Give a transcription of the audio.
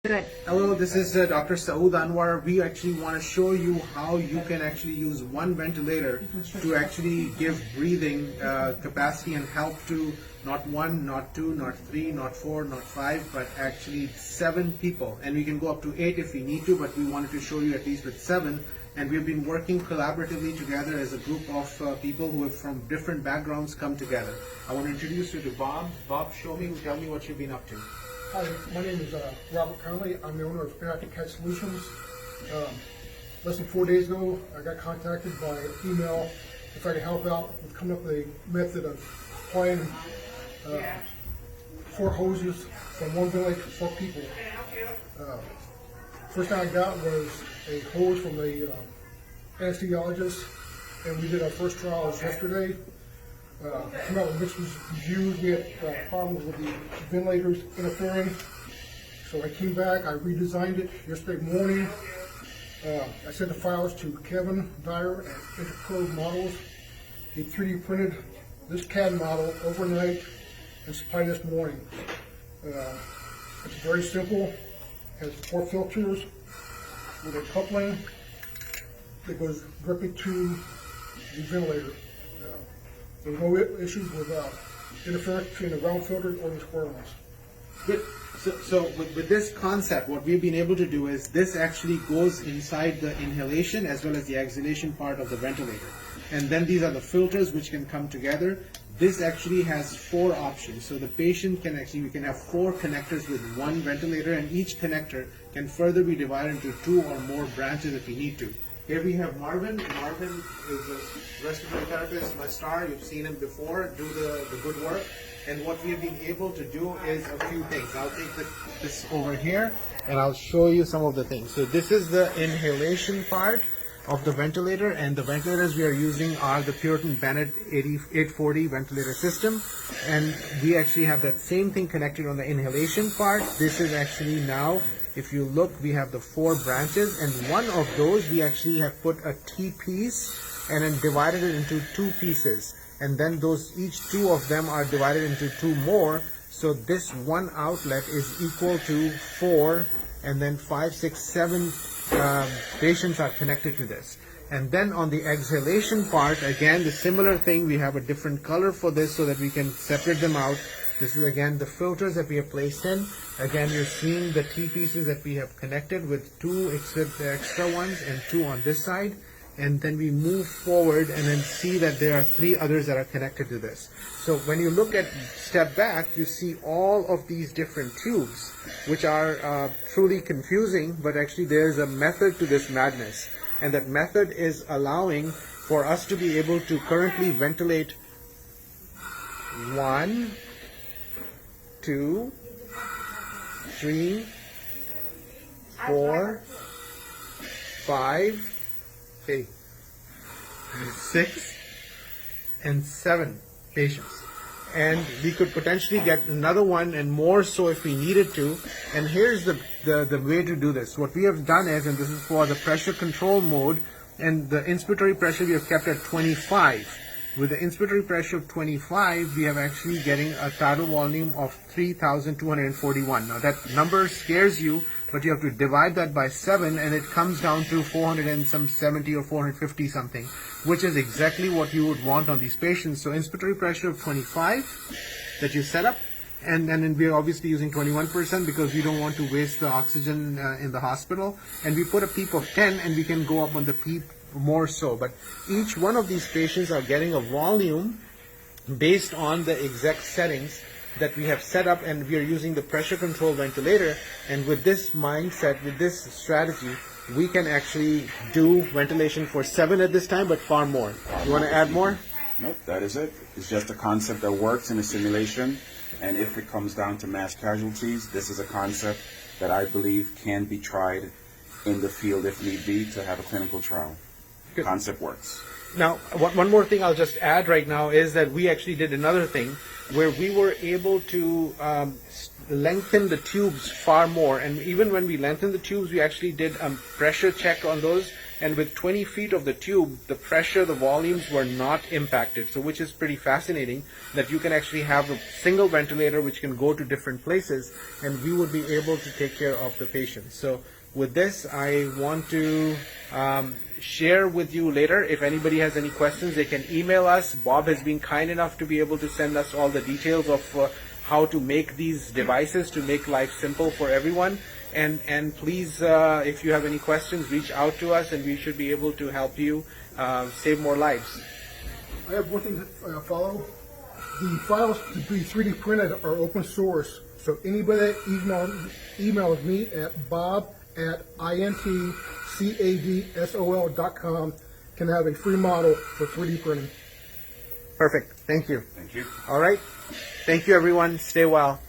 Good. Hello, this is Dr. Saud Anwar. We actually want to show you how you can actually use one ventilator to actually give breathing capacity and help to not one, not two, not three, not four, not five, but actually 7 people. And we can go up to 8 if we need to, but we wanted to show you at least with 7. And we've been working collaboratively together as a group of people who have from different backgrounds come together. I want to introduce you to Bob. Bob, tell me what you've been up to. Hi, my name is Robert Conley. I'm the owner of Interactive Cat Solutions. Less than 4 days ago, I got contacted by email if I could help out with coming up with a method of applying 4 hoses from one ventilator to 4 people. First thing I got was a hose from the anesthesiologist, and we did our first trials yesterday. Came out with mixed reviews. We had problems with the ventilators interfering. So I came back, I redesigned it yesterday morning. I sent the files to Kevin Dyer at Intercode Models. He 3D printed this CAD model overnight and supplied this morning. It's very simple. Has 4 filters with a coupling that goes directly to the ventilator. There's no issues with interference between the round filter or the square ones. Good. So with this concept, what we've been able to do is this actually goes inside the inhalation as well as the exhalation part of the ventilator. And then these are the filters which can come together. This actually has 4 options. So the patient can we can have 4 connectors with one ventilator, and each connector can further be divided into 2 or more branches if we need to. Here we have Marvin. Marvin is a respiratory therapist, my star. You've seen him before do the good work. And what we've been able to do is a few things. I'll take this over here and I'll show you some of the things. So this is the inhalation part of the ventilator, and the ventilators we are using are the Puritan Bennett 840 ventilator system. And we actually have that same thing connected on the inhalation part. This is actually now, if you look, we have the 4 branches, and one of those we actually have put a T-piece and then divided it into 2 pieces. And then each 2 of them are divided into 2 more. So this one outlet is equal to 4, and then 5, 6, 7 patients are connected to this. And then on the exhalation part, again, the similar thing, we have a different color for this so that we can separate them out. This is again the filters that we have placed in. Again, you're seeing the T-pieces that we have connected with 2 extra ones and 2 on this side. And then we move forward and then see that there are 3 others that are connected to this. So when you step back, you see all of these different tubes, which are truly confusing, but actually there's a method to this madness. And that method is allowing for us to be able to currently ventilate 1, 2, 3, 4, 5, 6, and 7 patients. And we could potentially get another one and more so if we needed to. And here's the way to do this. What we have done is, and this is for the pressure control mode, and the inspiratory pressure we have kept at 25. With the inspiratory pressure of 25, we are actually getting a tidal volume of 3,241. Now that number scares you, but you have to divide that by 7, and it comes down to 470 or 450 something, which is exactly what you would want on these patients. So inspiratory pressure of 25 that you set up, and then we are obviously using 21% because we don't want to waste the oxygen in the hospital. And we put a PEEP of 10, and we can go up on the PEEP more so. But each one of these patients are getting a volume based on the exact settings that we have set up, and we are using the pressure control ventilator. And with this mindset, with this strategy, we can actually do ventilation for 7 at this time, but far more. You want to add more? Nope, that is it. It's just a concept that works in a simulation, and if it comes down to mass casualties, this is a concept that I believe can be tried in the field if need be to have a clinical trial. Good. Concept works. Now, one more thing I'll just add right now is that we actually did another thing where we were able to lengthen the tubes far more. And even when we lengthened the tubes, we actually did a pressure check on those, and with 20 feet of the tube, the pressure, the volumes were not impacted. So which is pretty fascinating that you can actually have a single ventilator which can go to different places, and we would be able to take care of the patient. So with this, I want to share with you later. If anybody has any questions, they can email us. Bob has been kind enough to be able to send us all the details of how to make these devices to make life simple for everyone. And please, if you have any questions, reach out to us, and we should be able to help you save more lives. I have one thing to follow. The files to be 3D printed are open source, so anybody that emails me at bob@intcadsol.com can have a free model for 3D printing. Perfect. Thank you. Thank you. All right. Thank you, everyone. Stay well.